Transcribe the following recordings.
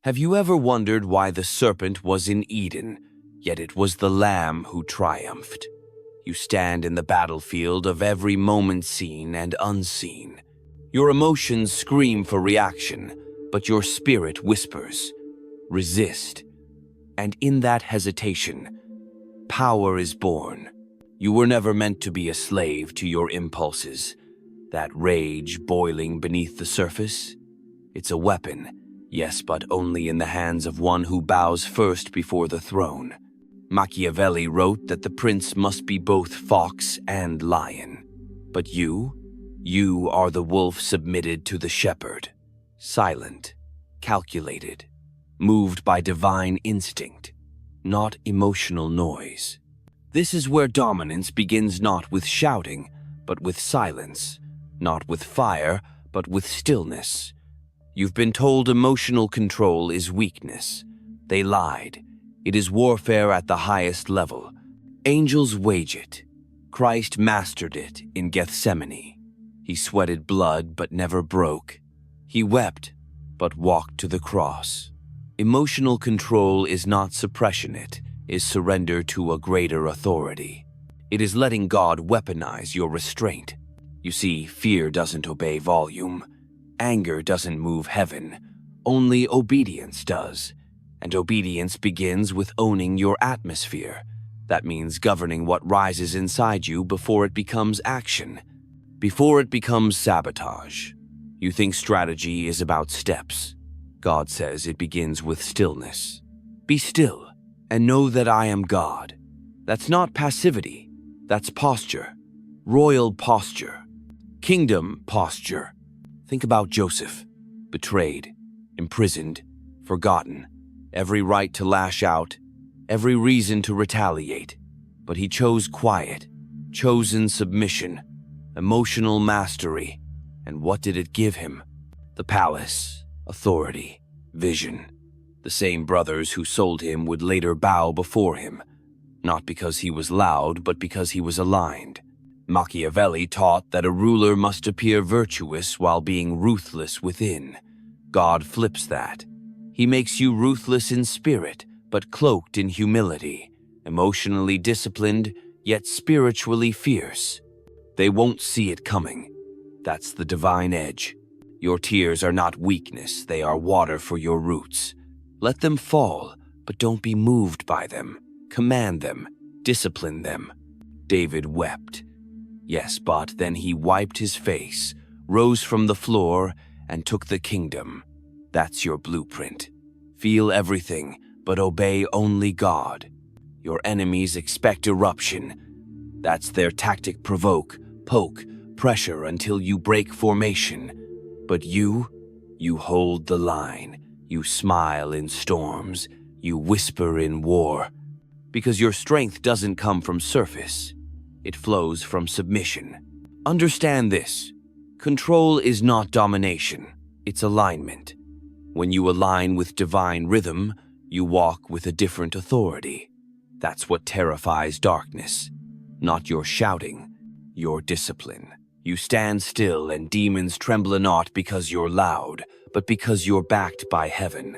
Have you ever wondered why the serpent was in Eden, yet it was the lamb who triumphed? You stand in the battlefield of every moment seen and unseen. Your emotions scream for reaction, but your spirit whispers, resist. And in that hesitation, power is born. You were never meant to be a slave to your impulses. That rage boiling beneath the surface, it's a weapon, yes, but only in the hands of one who bows first before the throne. Machiavelli wrote that the prince must be both fox and lion. But you are the wolf submitted to the shepherd, silent, calculated, moved by divine instinct, not emotional noise. This is where dominance begins, not with shouting, but with silence, not with fire, but with stillness. You've been told emotional control is weakness. They lied. It is warfare at the highest level. Angels wage it. Christ mastered it in Gethsemane. He sweated blood but never broke. He wept but walked to the cross. Emotional control is not suppression, it is surrender to a greater authority. It is letting God weaponize your restraint. You see, fear doesn't obey volume. Anger doesn't move heaven. Only obedience does. And obedience begins with owning your atmosphere. That means governing what rises inside you before it becomes action, before it becomes sabotage. You think strategy is about steps. God says it begins with stillness. Be still and know that I am God. That's not passivity. That's posture. Royal posture. Kingdom posture. Think about Joseph. Betrayed, imprisoned, forgotten. Every right to lash out, every reason to retaliate. But he chose quiet, chosen submission, emotional mastery. And what did it give him? The palace, authority, vision. The same brothers who sold him would later bow before him, not because he was loud, but because he was aligned. Machiavelli taught that a ruler must appear virtuous while being ruthless within. God flips that. He makes you ruthless in spirit, but cloaked in humility, emotionally disciplined, yet spiritually fierce. They won't see it coming. That's the divine edge. Your tears are not weakness, they are water for your roots. Let them fall, but don't be moved by them. Command them, discipline them. David wept. Yes, but then he wiped his face, rose from the floor, and took the kingdom. That's your blueprint. Feel everything, but obey only God. Your enemies expect eruption. That's their tactic: provoke, poke, pressure until you break formation. But you hold the line. You smile in storms. You whisper in war. Because your strength doesn't come from surface. It flows from submission. Understand this. Control is not domination. It's alignment. When you align with divine rhythm, you walk with a different authority. That's what terrifies darkness. Not your shouting, your discipline. You stand still and demons tremble not because you're loud, but because you're backed by heaven.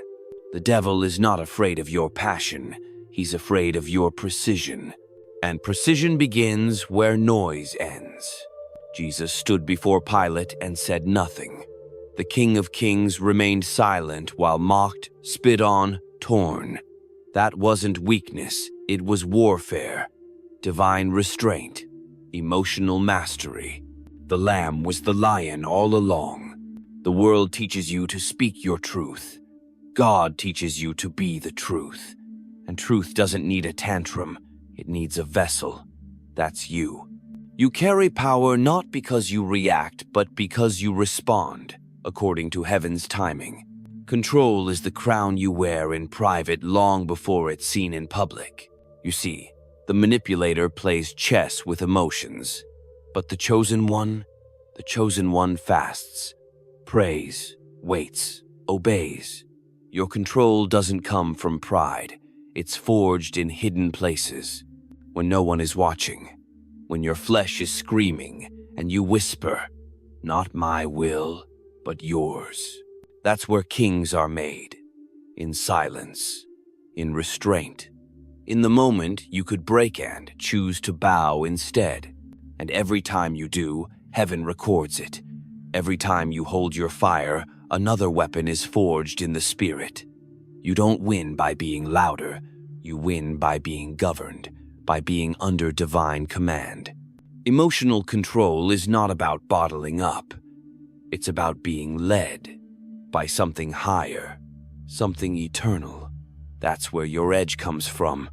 The devil is not afraid of your passion. He's afraid of your precision. And precision begins where noise ends. Jesus stood before Pilate and said nothing. The King of Kings remained silent while mocked, spit on, torn. That wasn't weakness, it was warfare. Divine restraint, emotional mastery. The lamb was the lion all along. The world teaches you to speak your truth. God teaches you to be the truth. And truth doesn't need a tantrum, it needs a vessel. That's you. You carry power not because you react, but because you respond, according to heaven's timing. Control is the crown you wear in private long before it's seen in public. You see, the manipulator plays chess with emotions. But the chosen one fasts, prays, waits, obeys. Your control doesn't come from pride. It's forged in hidden places. When no one is watching, when your flesh is screaming and you whisper, "Not my will, but yours." That's where kings are made. in silence, in restraint. In the moment, you could break and choose to bow instead. And every time you do, heaven records it. Every time you hold your fire, another weapon is forged in the spirit. You don't win by being louder. You win by being governed, by being under divine command. Emotional control is not about bottling up. It's about being led by something higher, something eternal. That's where your edge comes from.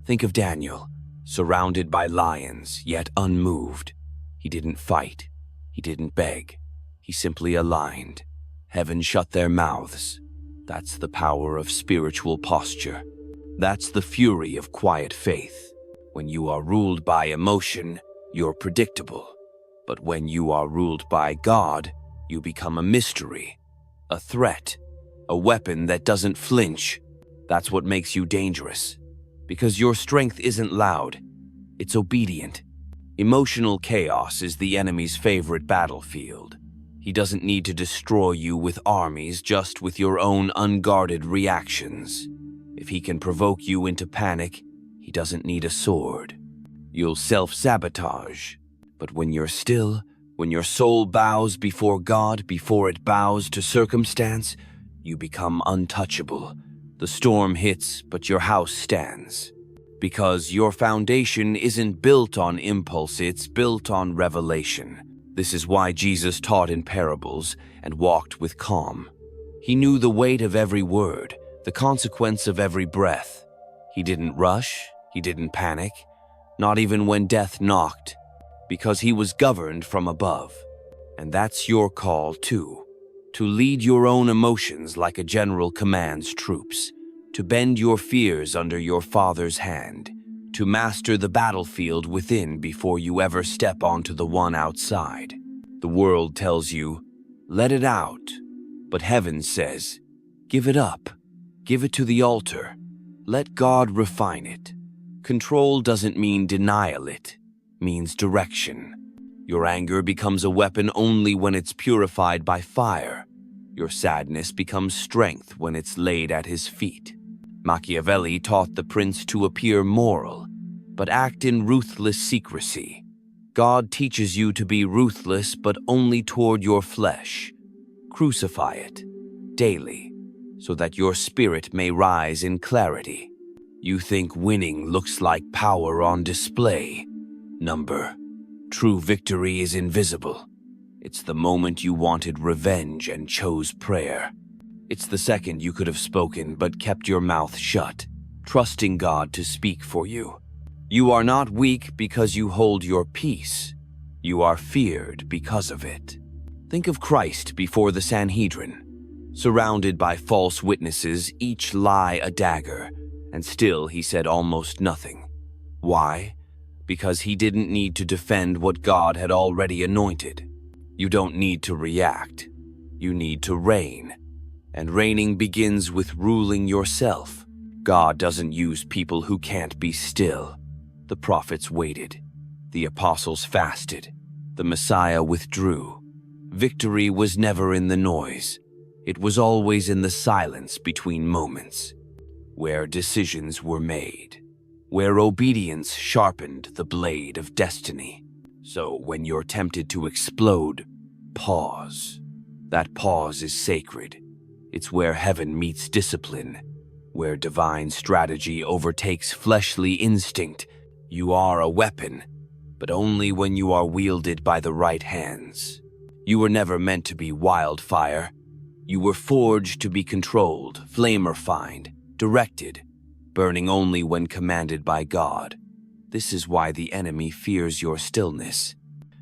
Think of Daniel, surrounded by lions, yet unmoved. He didn't fight. He didn't beg. He simply aligned. Heaven shut their mouths. That's the power of spiritual posture. That's the fury of quiet faith. When you are ruled by emotion, you're predictable. But when you are ruled by God, you become a mystery, a threat, a weapon that doesn't flinch. That's what makes you dangerous. Because your strength isn't loud, it's obedient. Emotional chaos is the enemy's favorite battlefield. He doesn't need to destroy you with armies, just with your own unguarded reactions. If he can provoke you into panic, he doesn't need a sword. You'll self-sabotage. But when you're still, when your soul bows before God, before it bows to circumstance, you become untouchable. The storm hits, but your house stands. Because your foundation isn't built on impulse, it's built on revelation. This is why Jesus taught in parables and walked with calm. He knew the weight of every word, the consequence of every breath. He didn't rush, he didn't panic, not even when death knocked, because he was governed from above. And that's your call too, to lead your own emotions like a general commands troops, to bend your fears under your Father's hand, to master the battlefield within before you ever step onto the one outside. The world tells you, let it out. But heaven says, give it up. Give it to the altar. Let God refine it. Control doesn't mean denial, it means direction. Your anger becomes a weapon only when it's purified by fire. Your sadness becomes strength when it's laid at his feet. Machiavelli taught the prince to appear moral, but act in ruthless secrecy. God teaches you to be ruthless, but only toward your flesh. Crucify it daily, so that your spirit may rise in clarity. You think winning looks like power on display. Number. True victory is invisible. It's the moment you wanted revenge and chose prayer. It's the second you could have spoken but kept your mouth shut, trusting God to speak for you. You are not weak because you hold your peace. You are feared because of it. Think of Christ before the Sanhedrin. Surrounded by false witnesses, each lie a dagger, and still he said almost nothing. Why? Because he didn't need to defend what God had already anointed. You don't need to react. You need to reign. And reigning begins with ruling yourself. God doesn't use people who can't be still. The prophets waited. The apostles fasted. The Messiah withdrew. Victory was never in the noise. It was always in the silence between moments, where decisions were made, where obedience sharpened the blade of destiny. So when you're tempted to explode, pause. That pause is sacred. It's where heaven meets discipline, where divine strategy overtakes fleshly instinct. You are a weapon, but only when you are wielded by the right hands. You were never meant to be wildfire. You were forged to be controlled, flame-refined, directed, burning only when commanded by God. This is why the enemy fears your stillness,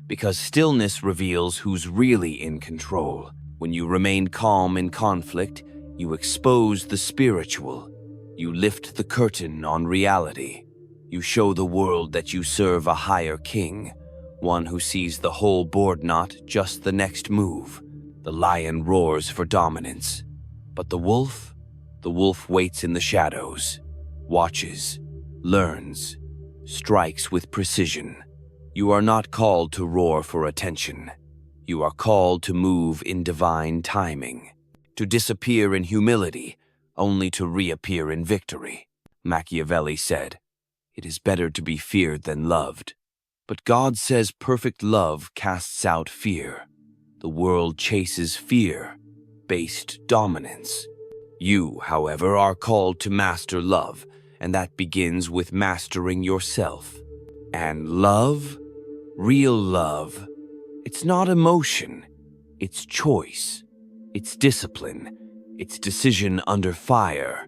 because stillness reveals who's really in control. When you remain calm in conflict, you expose the spiritual. You lift the curtain on reality. You show the world that you serve a higher king, one who sees the whole board, not just the next move. The lion roars for dominance, but the wolf waits in the shadows, watches, learns, strikes with precision. You are not called to roar for attention. You are called to move in divine timing, to disappear in humility only to reappear in victory. Machiavelli said, "It is better to be feared than loved." But God says perfect love casts out fear. The world chases fear-based dominance. You, however, are called to master love, and that begins with mastering yourself. And love, real love, it's not emotion, it's choice, it's discipline, it's decision under fire.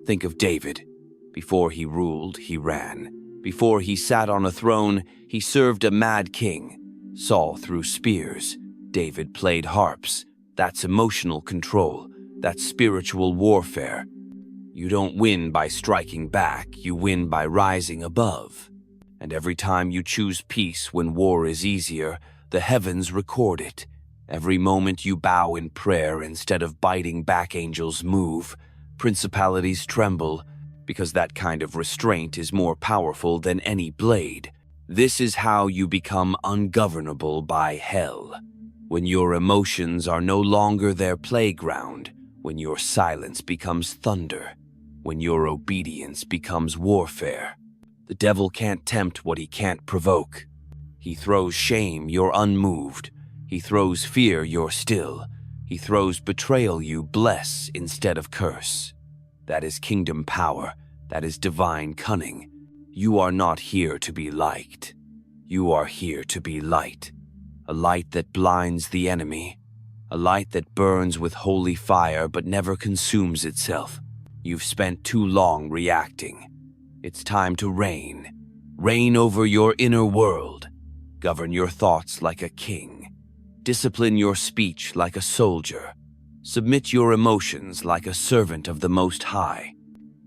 Think of David. Before he ruled, he ran. Before he sat on a throne, he served a mad king. Saul threw spears. David played harps. That's emotional control. That's spiritual warfare. You don't win by striking back, you win by rising above. And every time you choose peace when war is easier, the heavens record it. Every moment you bow in prayer instead of biting back, angels move. Principalities tremble, because that kind of restraint is more powerful than any blade. This is how you become ungovernable by hell. When your emotions are no longer their playground, when your silence becomes thunder, when your obedience becomes warfare. The devil can't tempt what he can't provoke. He throws shame, you're unmoved. He throws fear, you're still. He throws betrayal, you bless instead of curse. That is kingdom power. That is divine cunning. You are not here to be liked. You are here to be light. A light that blinds the enemy. A light that burns with holy fire but never consumes itself. You've spent too long reacting. It's time to reign. Reign over your inner world. Govern your thoughts like a king. Discipline your speech like a soldier. Submit your emotions like a servant of the Most High.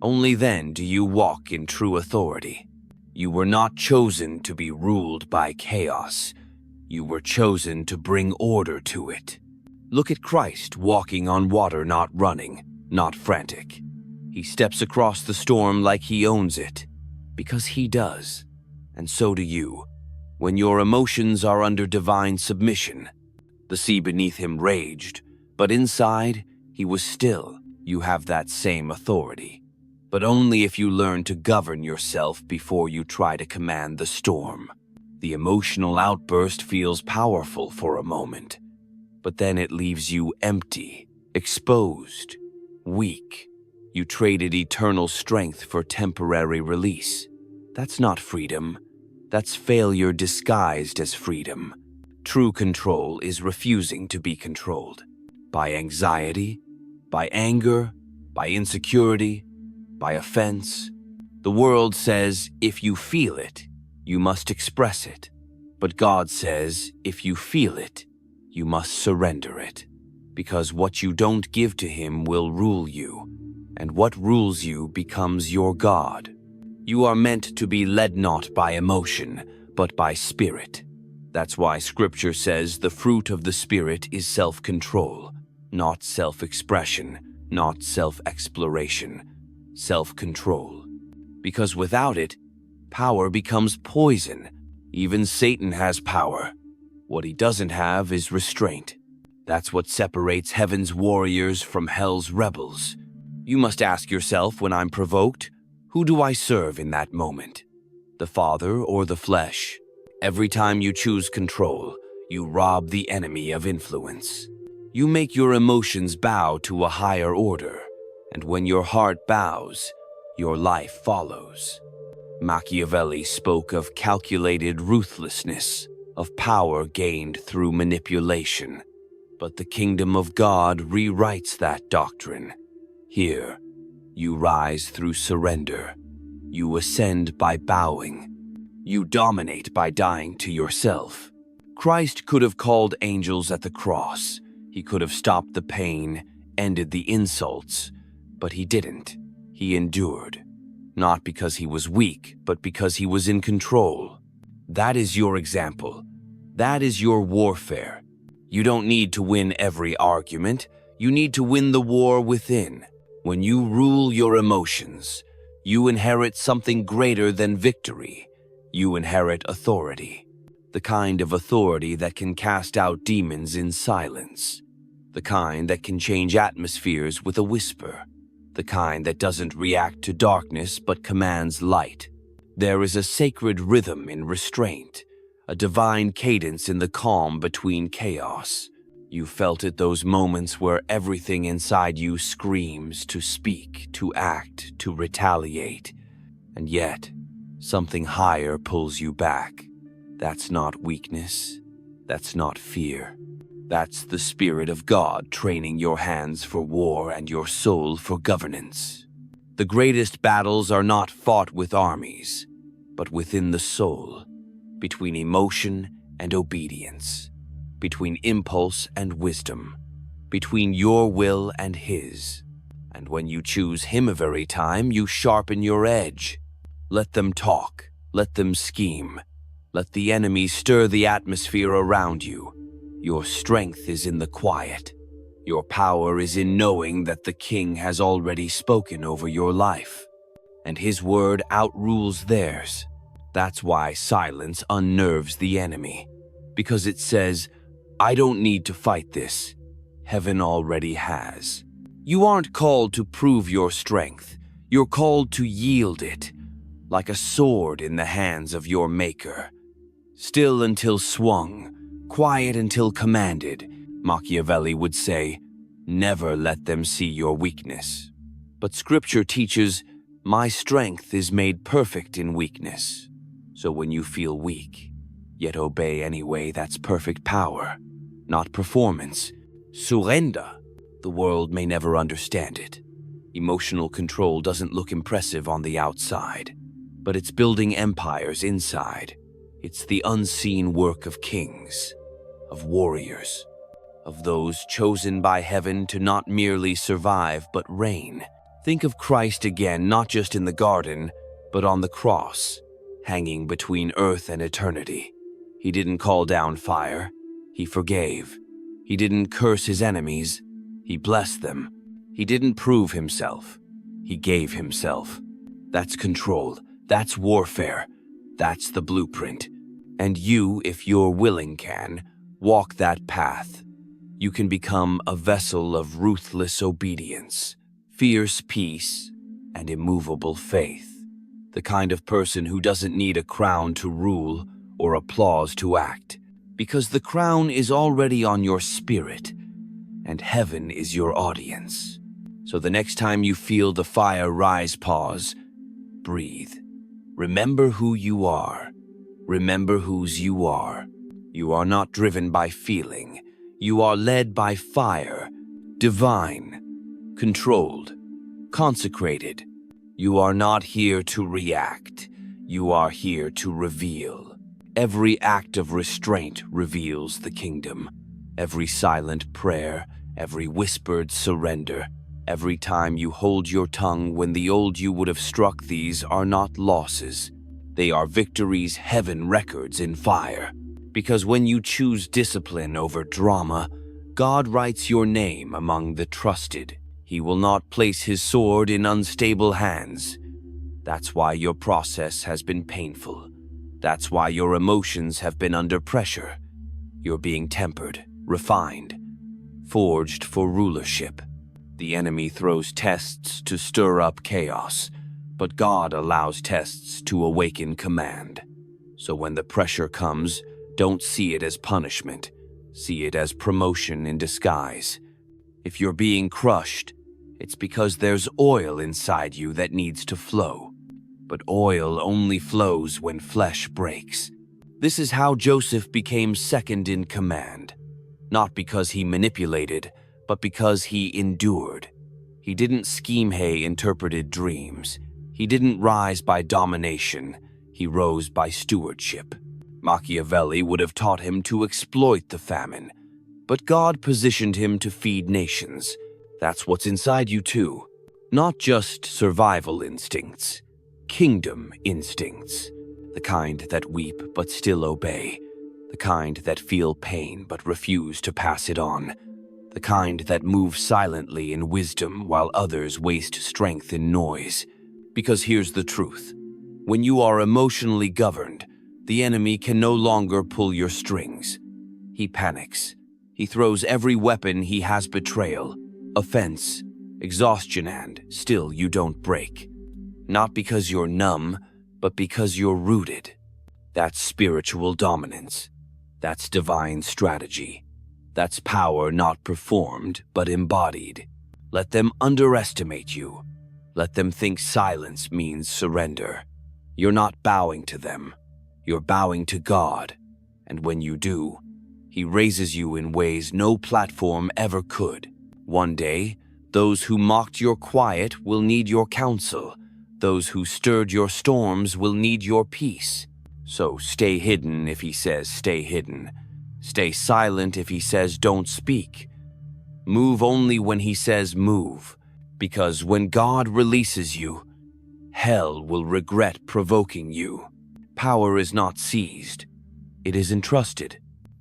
Only then do you walk in true authority. You were not chosen to be ruled by chaos. You were chosen to bring order to it. Look at Christ walking on water, not running, not frantic. He steps across the storm like he owns it, because he does. And so do you. When your emotions are under divine submission, the sea beneath him raged, but inside he was still. You have that same authority. But only if you learn to govern yourself before you try to command the storm. The emotional outburst feels powerful for a moment, but then it leaves you empty, exposed, weak. You traded eternal strength for temporary release. That's not freedom. That's failure disguised as freedom. True control is refusing to be controlled. By anxiety, by anger, by insecurity, by offense. The world says, if you feel it, you must express it. But God says, if you feel it, you must surrender it. Because what you don't give to Him will rule you, and what rules you becomes your God. You are meant to be led not by emotion, but by spirit. That's why Scripture says the fruit of the Spirit is self-control, not self-expression, not self-exploration. Self-control. Because without it, power becomes poison. Even Satan has power. What he doesn't have is restraint. That's what separates heaven's warriors from hell's rebels. You must ask yourself when I'm provoked, who do I serve in that moment? The Father or the flesh? Every time you choose control, you rob the enemy of influence. You make your emotions bow to a higher order. And when your heart bows, your life follows. Machiavelli spoke of calculated ruthlessness, of power gained through manipulation. But the kingdom of God rewrites that doctrine. Here, you rise through surrender. You ascend by bowing. You dominate by dying to yourself. Christ could have called angels at the cross. He could have stopped the pain, ended the insults. But he didn't. He endured. Not because he was weak, but because he was in control. That is your example. That is your warfare. You don't need to win every argument. You need to win the war within. When you rule your emotions, you inherit something greater than victory. You inherit authority. The kind of authority that can cast out demons in silence. The kind that can change atmospheres with a whisper. The the kind that doesn't react to darkness but commands light. There is a sacred rhythm in restraint, a divine cadence in the calm between chaos. You felt it, those moments where everything inside you screams to speak, to act, to retaliate. And yet, something higher pulls you back. That's not weakness. That's not fear. That's the Spirit of God training your hands for war and your soul for governance. The greatest battles are not fought with armies, but within the soul, between emotion and obedience, between impulse and wisdom, between your will and His. And when you choose Him every time, you sharpen your edge. Let them talk, let them scheme, let the enemy stir the atmosphere around you. Your strength is in the quiet. Your power is in knowing that the King has already spoken over your life, and His word outrules theirs. That's why silence unnerves the enemy, because it says, I don't need to fight this. Heaven already has. You aren't called to prove your strength. You're called to yield it, like a sword in the hands of your Maker. Still until swung, quiet until commanded, Machiavelli would say, never let them see your weakness. But Scripture teaches, my strength is made perfect in weakness. So when you feel weak, yet obey anyway, that's perfect power, not performance. Surrender. The world may never understand it. Emotional control doesn't look impressive on the outside, but it's building empires inside. It's the unseen work of kings, of warriors, of those chosen by heaven to not merely survive but reign. Think of Christ again, not just in the garden, but on the cross, hanging between earth and eternity. He didn't call down fire. He forgave. He didn't curse His enemies. He blessed them. He didn't prove Himself. He gave Himself. That's control. That's warfare. That's the blueprint. And you, if you're willing, can walk that path. You can become a vessel of ruthless obedience, fierce peace, and immovable faith. The kind of person who doesn't need a crown to rule or applause to act, because the crown is already on your spirit, and heaven is your audience. So the next time you feel the fire rise, pause, breathe. Remember who you are. Remember whose you are. You are not driven by feeling. You are led by fire, divine, controlled, consecrated. You are not here to react. You are here to reveal. Every act of restraint reveals the kingdom. Every silent prayer, every whispered surrender, every time you hold your tongue when the old you would have struck, these are not losses. They are victories heaven records in fire. Because when you choose discipline over drama, God writes your name among the trusted. He will not place His sword in unstable hands. That's why your process has been painful. That's why your emotions have been under pressure. You're being tempered, refined, forged for rulership. The enemy throws tests to stir up chaos, but God allows tests to awaken command. So when the pressure comes, don't see it as punishment. See it as promotion in disguise. If you're being crushed, it's because there's oil inside you that needs to flow. But oil only flows when flesh breaks. This is how Joseph became second in command. Not because he manipulated, but because he endured. He didn't scheme interpreted dreams. He didn't rise by domination. He rose by stewardship. Machiavelli would have taught him to exploit the famine, but God positioned him to feed nations. That's what's inside you too. Not just survival instincts, kingdom instincts. The kind that weep but still obey. The kind that feel pain but refuse to pass it on. The kind that move silently in wisdom while others waste strength in noise. Because here's the truth. When you are emotionally governed, the enemy can no longer pull your strings. He panics. He throws every weapon he has: betrayal, offense, exhaustion, and still you don't break. Not because you're numb, but because you're rooted. That's spiritual dominance. That's divine strategy. That's power not performed, but embodied. Let them underestimate you. Let them think silence means surrender. You're not bowing to them. You're bowing to God. And when you do, He raises you in ways no platform ever could. One day, those who mocked your quiet will need your counsel. Those who stirred your storms will need your peace. So stay hidden if He says stay hidden. Stay silent if He says don't speak. Move only when He says move. Because when God releases you, hell will regret provoking you. Power is not seized. It is entrusted.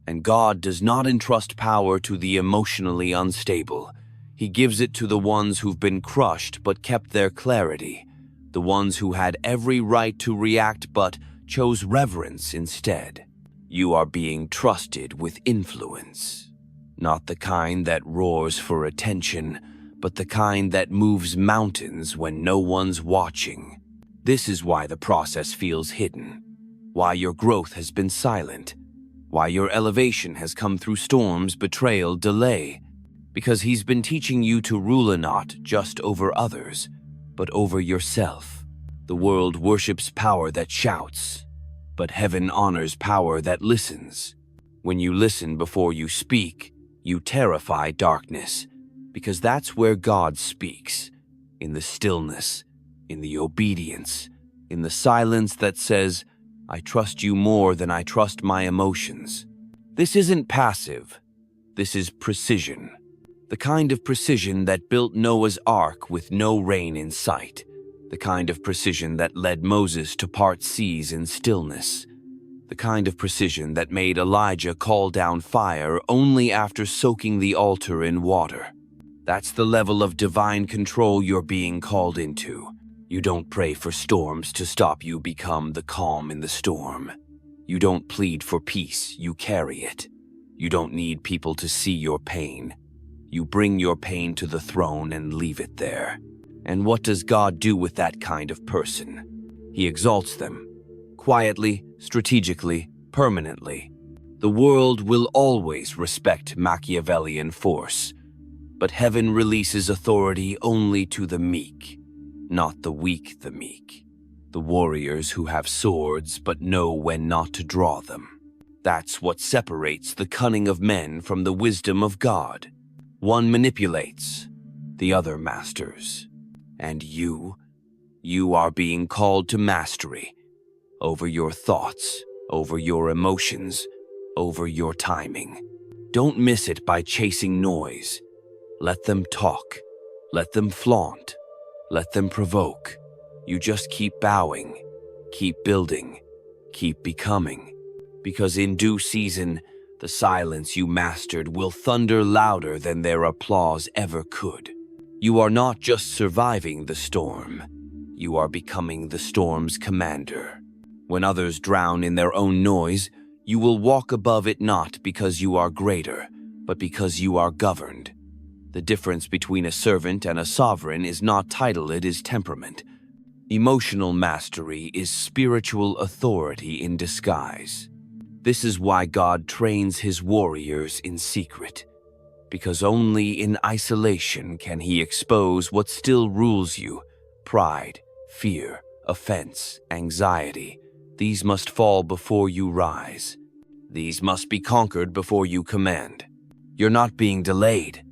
And God does not entrust power to the emotionally unstable. He gives it to the ones who've been crushed but kept their clarity. The ones who had every right to react but chose reverence instead. You are being trusted with influence. Not the kind that roars for attention, but the kind that moves mountains when no one's watching. This is why the process feels hidden. Why your growth has been silent. Why your elevation has come through storms, betrayal, delay. Because He's been teaching you to rule not just over others, but over yourself. The world worships power that shouts, but heaven honors power that listens. When you listen before you speak, you terrify darkness, because that's where God speaks, in the stillness, in the obedience, in the silence that says, I trust you more than I trust my emotions. This isn't passive. This is precision. The kind of precision that built Noah's Ark with no rain in sight. The kind of precision that led Moses to part seas in stillness. The kind of precision that made Elijah call down fire only after soaking the altar in water. That's the level of divine control you're being called into. You don't pray for storms to stop you become the calm in the storm. You don't plead for peace, you carry it. You don't need people to see your pain. You bring your pain to the throne and leave it there. And what does God do with that kind of person? He exalts them. Quietly, strategically, permanently. The world will always respect Machiavellian force. But heaven releases authority only to the meek. Not the weak, the meek. The warriors who have swords but know when not to draw them. That's what separates the cunning of men from the wisdom of God. One manipulates, the other masters. And you are being called to mastery over your thoughts, over your emotions, over your timing. Don't miss it by chasing noise. Let them talk. Let them flaunt. Let them provoke. You just keep bowing, keep building, keep becoming. Because in due season, the silence you mastered will thunder louder than their applause ever could. You are not just surviving the storm. You are becoming the storm's commander. When others drown in their own noise, you will walk above it not because you are greater, but because you are governed. The difference between a servant and a sovereign is not title, it is temperament. Emotional mastery is spiritual authority in disguise. This is why God trains His warriors in secret. Because only in isolation can He expose what still rules you. Pride, fear, offense, anxiety. These must fall before you rise. These must be conquered before you command. You're not being delayed.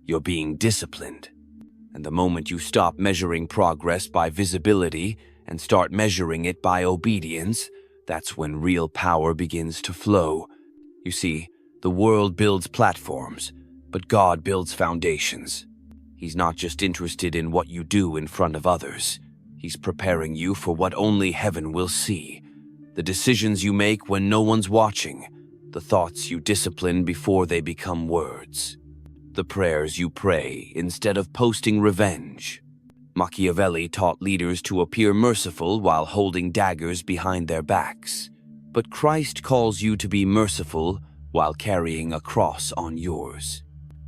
You're being disciplined. And the moment you stop measuring progress by visibility and start measuring it by obedience, that's when real power begins to flow. You see, the world builds platforms, but God builds foundations. He's not just interested in what you do in front of others. He's preparing you for what only heaven will see. The decisions you make when no one's watching. The thoughts you discipline before they become words. The prayers you pray instead of posting revenge. Machiavelli taught leaders to appear merciful while holding daggers behind their backs. But Christ calls you to be merciful while carrying a cross on yours.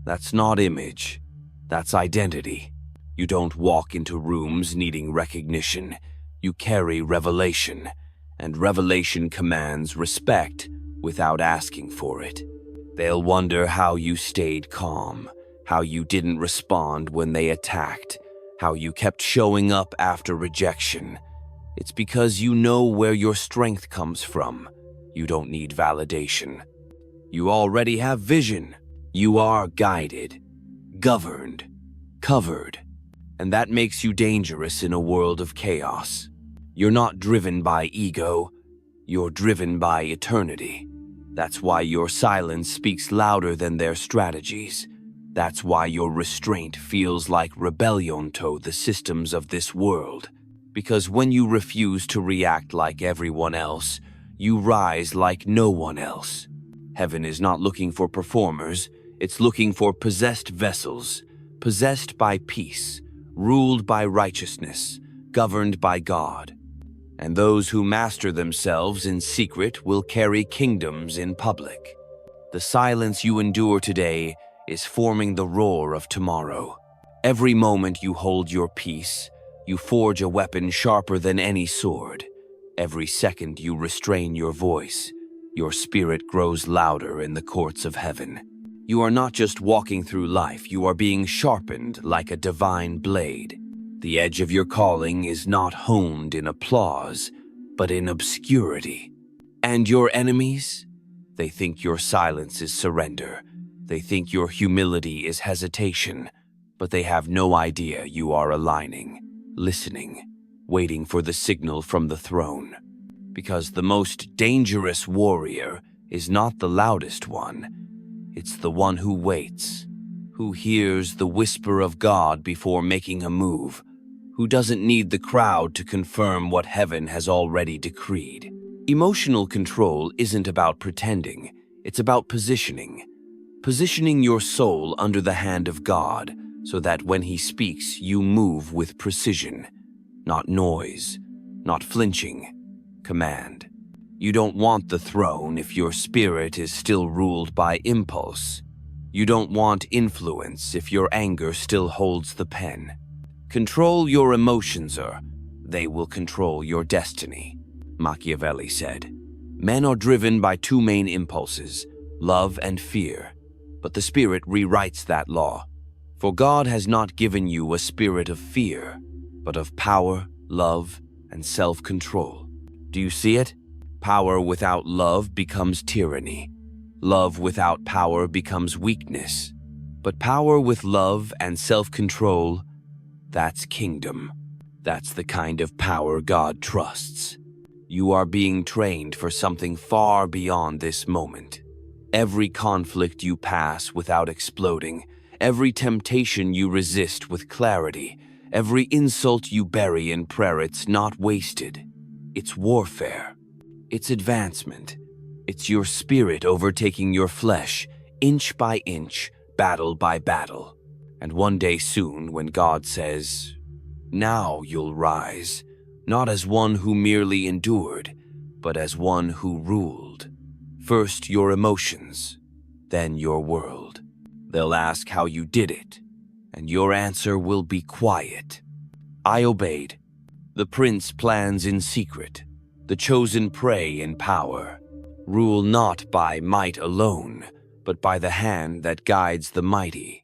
That's not image. That's identity. You don't walk into rooms needing recognition. You carry revelation, and revelation commands respect without asking for it. They'll wonder how you stayed calm, how you didn't respond when they attacked, how you kept showing up after rejection. It's because you know where your strength comes from. You don't need validation. You already have vision. You are guided, governed, covered. And that makes you dangerous in a world of chaos. You're not driven by ego. You're driven by eternity. That's why your silence speaks louder than their strategies. That's why your restraint feels like rebellion to the systems of this world. Because when you refuse to react like everyone else, you rise like no one else. Heaven is not looking for performers, it's looking for possessed vessels, possessed by peace, ruled by righteousness, governed by God. And those who master themselves in secret will carry kingdoms in public. The silence you endure today is forming the roar of tomorrow. Every moment you hold your peace, you forge a weapon sharper than any sword. Every second you restrain your voice, your spirit grows louder in the courts of heaven. You are not just walking through life, you are being sharpened like a divine blade. The edge of your calling is not honed in applause, but in obscurity. And your enemies? They think your silence is surrender. They think your humility is hesitation, but they have no idea you are aligning, listening, waiting for the signal from the throne. Because the most dangerous warrior is not the loudest one. It's the one who waits, who hears the whisper of God before making a move, who doesn't need the crowd to confirm what heaven has already decreed. Emotional control isn't about pretending, it's about positioning. Positioning your soul under the hand of God so that when He speaks, you move with precision, not noise, not flinching, command. You don't want the throne if your spirit is still ruled by impulse. You don't want influence if your anger still holds the pen. Control your emotions or they will control your destiny. Machiavelli said, "Men are driven by two main impulses, love and fear, but the Spirit rewrites that law. For God has not given you a spirit of fear, but of power, love, and self-control." Do you see it? Power without love becomes tyranny. Love without power becomes weakness. But power with love and self-control, that's kingdom. That's the kind of power God trusts. You are being trained for something far beyond this moment. Every conflict you pass without exploding, every temptation you resist with clarity, every insult you bury in prayer, it's not wasted. It's warfare. It's advancement. It's your spirit overtaking your flesh, inch by inch, battle by battle. And one day soon, when God says, "Now you'll rise," not as one who merely endured, but as one who ruled. First your emotions, then your world. They'll ask how you did it, and your answer will be quiet. I obeyed. The prince plans in secret. The chosen pray in power. Rule not by might alone, but by the hand that guides the mighty.